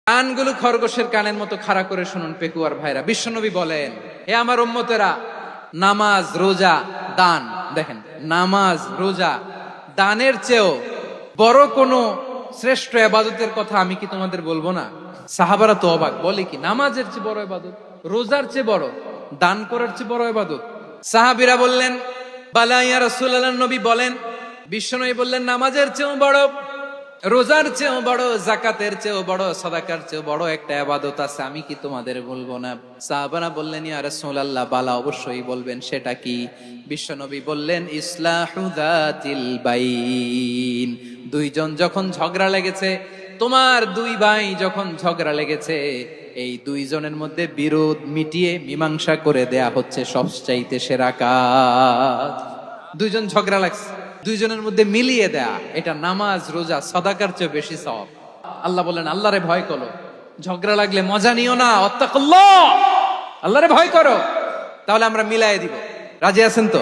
কানগুলো খরগোশের কানের মতো খাড়া করে শুনুন পেকুয়ার ভাইরা, বিশ্বনবী বলেন, হে আমার উম্মতেরা, নামাজ, রোজা, দান, দেখেন নামাজ, রোজা, দানের চেয়েও বড় কোনো শ্রেষ্ঠ ইবাদতের কথা আমি কি তোমাদের বলবো না? সাহাবারা তো অবাক, বলে কি নামাজের চেয়ে বড় ইবাদত, রোজার চেয়ে বড়, দান করার চেয়ে বড় ইবাদত? সাহাবীরা বললেন, বালা ইয়া রাসূলুল্লাহ, নবী বলেন। বিশ্বনবী বললেন, নামাজের চেয়েও বড়, রোজার চেয়েও বড়, যাকাতের চেয়েও বড়, সাদাকার চেয়েও বড় একটা ইবাদত আছে, আমি কি তোমাদের বলবো না? সাহাবারা বললেন, ইয়া রাসূলুল্লাহ, বালা, অবশ্যই বলবেন, সেটা কি? বিশ্বনবী বললেন, ইসলাহু যাতিল বাইন। দুইজন যখন ঝগড়া লেগেছে, তোমার দুই ভাই যখন ঝগড়া লেগেছে, এই দুইজনের মধ্যে বিরোধ মিটিয়ে মীমাংসা করে দেয়া হচ্ছে সবচাইতে সেরা কাজ। দুইজন ঝগড়া লাগছে, দুইজনের মধ্যে মিলিয়ে দেয়া, এটা নামাজ, রোজা, সাদাকার চেয়ে বেশি সওয়াব। আল্লাহ বলেন, আল্লাহরে ভয় করো, ঝগড়া লাগলে মজা নিও না, ওয়াত্তাকুল্লাহ, আল্লাহরে ভয় করো, তাহলে আমরা মিলাই দিব। রাজি আছেন তো?